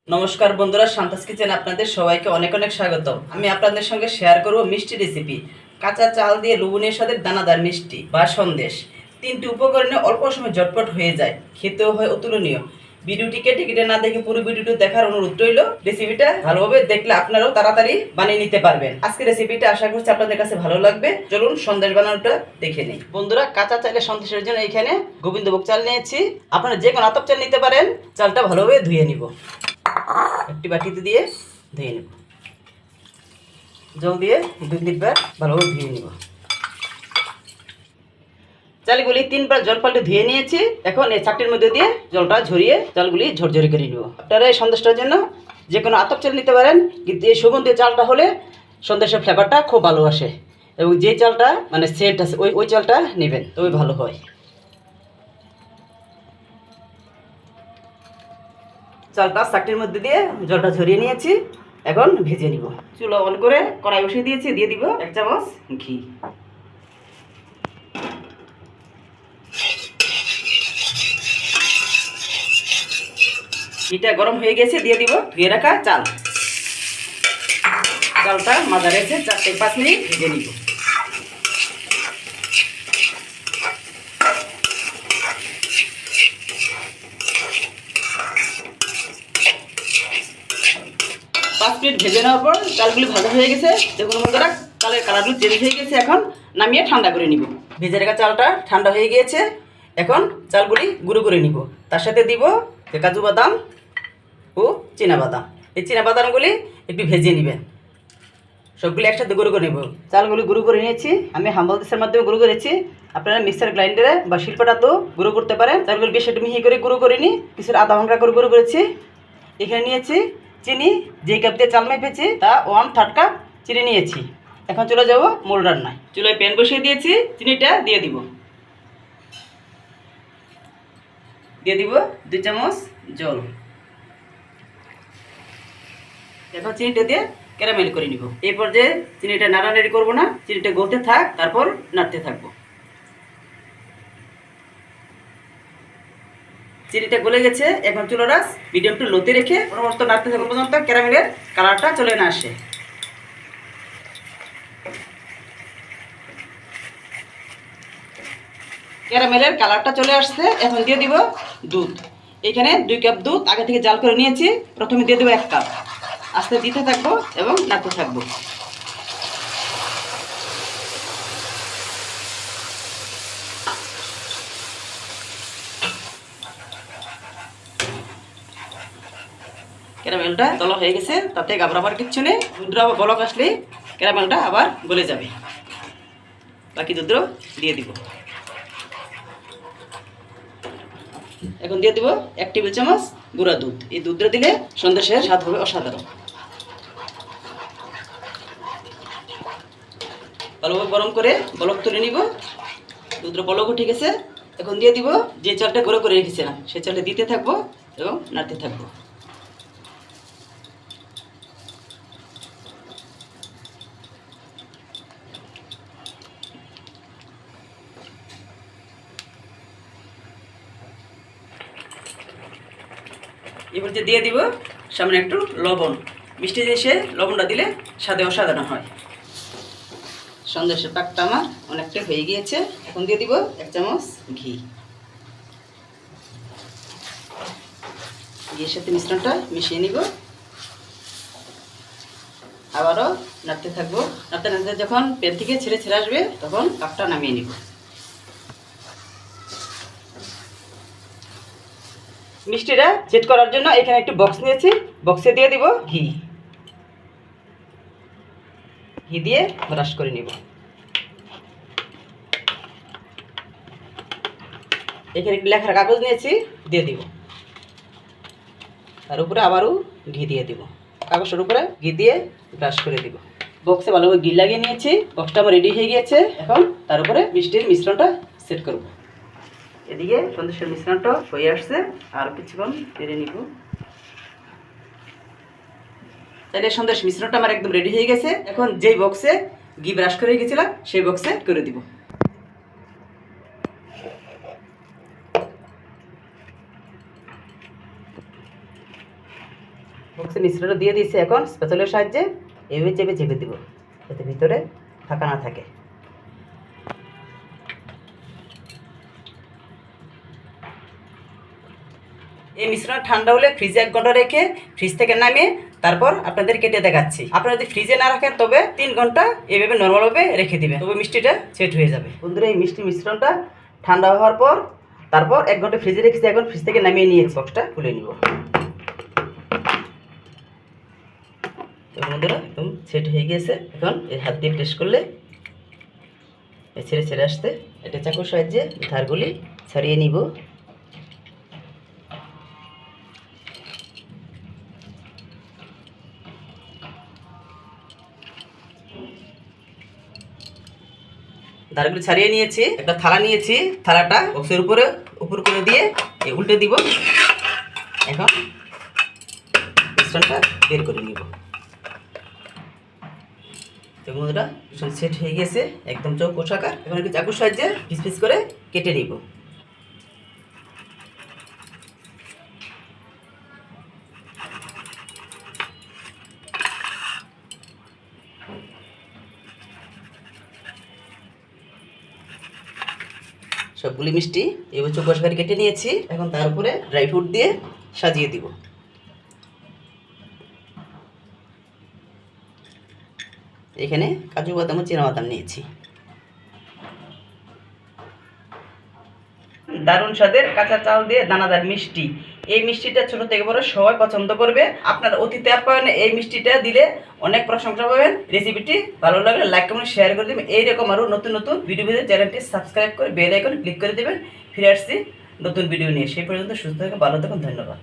নমস্কার বন্ধুরা, শান্তাস কিচেন আপনাদের সবাইকে অনেক অনেক স্বাগতম। আমি আপনাদের সঙ্গে শেয়ার করব মিষ্টি রেসিপি। কাঁচা চাল দিয়ে লবণের সাথে দানাদার মিষ্টি বা সন্দেশ। তিনটি উপকরণে অল্প সময় ঝটপট হয়ে যায়, খেতেও হয় অতুলনীয়। ভিডিওটি কেটে কেটে না দেখে পুরো ভিডিওটি দেখার অনুরোধ রইল। রেসিপিটা ভালোভাবে দেখলে আপনারাও তাড়াতাড়ি বানিয়ে নিতে পারবেন। আজকে রেসিপিটা আশা করছি আপনাদের কাছে ভালো লাগবে। চলুন সন্দেশ বানানোটা দেখে নিই। বন্ধুরা, কাঁচা চালের সন্দেশের জন্য এখানে গোবিন্দভোগ চাল নিয়েছি। আপনারা যে কোনো আতপ চাল নিতে পারেন। চালটা ভালোভাবে ধুয়ে নিব। একটি বাটিতে দিয়ে ধুয়ে নেব, জল দিয়ে 2-3 বার ভালোভাবে ধুয়ে নেব। চালগুলি 3 বার জল পাল্টে ধুয়ে নিয়েছি। এখন এই চাকটির মধ্যে দিয়ে জলটা ঝরিয়ে চালগুলি ঝরঝরে করে নেব। আপনারা এই সন্দেশটার জন্য যে কোনো আতপ চাল নিতে পারেন, কিন্তু এই সুগন্ধি চালটা হলে সন্দেশের ফ্লেভারটা খুব ভালো আসে। এবং যে চালটা মানে সেট আছে ওই চালটা নেবেন, তবে ভালো হয়। চালটা চাকটির মধ্যে দিয়ে জলটা ঝরিয়ে নিয়েছি। এখন ভেজে নিব। চুলা অন করে কড়াই বসিয়ে দিয়েছি। দিয়ে দিব 1 চামচ ঘি। ঘিটা গরম হয়ে গেছে, দিয়ে দিব ধুয়ে রাখা চাল। চালটা মাঝা রেখে 4-5 মিনিট ভেজে নিব। ভেজে নেওয়ার পর চালগুলি ভাজা হয়ে গেছে। দেখুন বন্ধুরা, চালের কালারগুলো চেঞ্জ হয়ে গেছে। এখন নামিয়ে ঠান্ডা করে নিব। ভেজে রাখা চালটা ঠান্ডা হয়ে গিয়েছে। এখন চালগুলি গুঁড়ো করে নিব। তার সাথে দিব কাজু বাদাম ও চীনা বাদাম। এই চীনা বাদামগুলি একটু ভেজে নেবেন। সবগুলি একসাথে গুঁড়ো করে নেব। চালগুলি গুঁড়ো করে নিয়েছি। আমি হাম্বল দিসের মাধ্যমে গুঁড়ো করেছি। আপনারা মিক্সার গ্রাইন্ডারে বা শিল্পটাতেও গুঁড়ো করতে পারেন। চালগুলি বেশ একটু মিহি করে গুঁড়ো করে নিই। কিছু আধা ঘন্টা করে গুঁড়ো করেছি। এখানে নিয়েছি চিনি, যে কাপ দিয়ে চাল মেপেছি তা 1/3 কাপ চিনি নিয়েছি। এখন চলে যাব মূল রান্নায়। চুলায় প্যান বসিয়ে দিয়েছি। চিনিটা দিয়ে দিব। দিয়ে দিব 2 চামচ জল। এখন চিনিটা দিয়ে ক্যারামেল করে নিব। এই পর্যায়ে চিনিটা নাড়ানাড়ি করবো না, চিনিটা গলতে থাক, তারপর নাড়তে থাকবো। চিনিটা গলে গেছে। এখন চুলার আঁচ মিডিয়াম টু লোতে রেখে অনবরত নাড়তে থাকবো পর্যন্ত ক্যারামেলের কালারটা চলে না আসে। ক্যারামেলের কালারটা চলে আসছে। এখন দিয়ে দিব দুধ। এখানে 2 কাপ দুধ আগে থেকে জাল করে নিয়েছি। প্রথমে দিয়ে দেবো 1 কাপ। আস্তে দিতে থাকবো এবং নাড়তে থাকবো। ক্যারামেলটা দলা হয়ে গেছে, তাতে ঘাবড়াবার কিচ্ছু নেই। দুধটা আবার বলক আসলে ক্যারামেলটা আবার গলে যাবে। বাকি দুধও দিয়ে দিব। এখন দিয়ে দিব 1 টেবিল চামচ গুঁড়া দুধ। এই দুধটা দিলে সন্দেশের স্বাদ হবে অসাধারণ। ভালোভাবে গরম করে বলক তুলে নিব। দুধটা বলক উঠে গেছে। এখন দিয়ে দিব যে চালটা গুঁড়ো করে রেখেছিলাম, সেই চালটা দিতে থাকবো এবং নাড়তে থাকবো। এবার যে দিয়ে দিব সামনে একটু লবণ। মিষ্টি জিনিসে লবণটা দিলে স্বাদে অসাধারণ হয়। সন্দেশের পাকটা আমার অনেকটা হয়ে গিয়েছে। এখন দিয়ে দিব 1 চামচ ঘি। ঘিয়ের সাথে মিশ্রণটা মিশিয়ে নিব। আবারও নাড়তে থাকবো। নাড়তে নাড়তে যখন প্যান থেকে ছেড়ে ছেড়ে আসবে, তখন পাকটা নামিয়ে নিব। মিষ্টিটা সেট করার জন্য এখানে একটু বক্স নিয়েছি। বক্সে দিয়ে দিব ঘি। ঘি দিয়ে ব্রাশ করে নিব। এখানে একটু লেখার কাগজ নিয়েছি, দিয়ে দিব। তার উপরে আবারও ঘি দিয়ে দিব। কাগজের উপরে ঘি দিয়ে ব্রাশ করে দিব। বক্সে ভালোভাবে ঘি লাগিয়ে নিয়েছি। বক্সটা আমার রেডি হয়ে গিয়েছে। এখন তার উপরে মিষ্টির মিশ্রণটা সেট করব। এদিকে সন্দেশের মিশ্রণটা হয়ে আসছে। আর কিছুক্ষণ তেড়ে নিব। তাহলে সন্দেশ মিশ্রণটা আমার একদম রেডি হয়ে গেছে। এখন যেই বক্সে ঘি ব্রাশ করে গেছিলাম, সেই বক্সে করে দিব। বক্সে মিশ্রণটা দিয়ে দিয়েছি, এখন স্প্যাচুলার সাহায্যে এভাবে চেপে চেপে দিব যাতে ভিতরে ফাঁকা না থাকে। এই মিশ্রণ ঠান্ডা হলে ফ্রিজে 1 ঘন্টা রেখে ফ্রিজ থেকে নামিয়ে তারপর আপনাদের কেটে দেখাচ্ছি। আপনারা যদি ফ্রিজে না রাখেন তবে 3 ঘন্টা এইভাবে নর্মালভাবে রেখে দিবেন, তবে মিষ্টিটা সেট হয়ে যাবে। বন্ধুরা, এই মিষ্টি মিশ্রণটা ঠান্ডা হওয়ার পর তারপর 1 ঘন্টা ফ্রিজে রেখেছি, এখন ফ্রিজ থেকে নামিয়ে নিয়েছি। বক্সটা খুলে নিব। তো বন্ধুরা, একদম সেট হয়ে গিয়েছে। এখন এই হাত দিয়ে টেস্ট করলে ছেড়ে ছেড়ে আসতে, এটা চাকুর সাহায্যে ধারগুলি ছাড়িয়ে নিব। ধারগুলি ছাড়িয়ে নিয়েছি। একটা থালা নিয়েছি, থালাটা বক্সের উপর করে দিয়ে উল্টে দিব। এখন মিশ্রণটা বের করে নিব। তো বন্ধুরা, মিশ্রণ সেট হয়ে গেছে, একদম চৌকোষ আকার। এখন একটু চাকুর সাহায্যে পিস পিস করে কেটে নিব। সবগুলি মিষ্টি এবার চৌকোষ আকারে কেটে নিয়েছি। এখন তার উপরে ড্রাই ফ্রুট দিয়ে সাজিয়ে দিব। এখানে কাজু বাদাম ও চীনাবাদাম নিয়েছি। দারুণ স্বাদের কাঁচা চাল দিয়ে দানাদার মিষ্টি। এই মিষ্টিটা ছোট থেকে বড় সবাই পছন্দ করবে। আপনার অতিথি আপ্যায়নে এই মিষ্টিটা দিলে অনেক প্রশংসা পাবেন। রেসিপিটি ভালো লাগলে লাইক কমেন্ট শেয়ার করে দেবেন। এইরকম আরও নতুন নতুন ভিডিও পেতে চ্যানেলটি সাবস্ক্রাইব করে বেল আইকনে ক্লিক করে দেবেন। ফিরে আসছি নতুন ভিডিও নিয়ে। সেই পর্যন্ত সুস্থ থাকুন, ভালো থাকুন, ধন্যবাদ।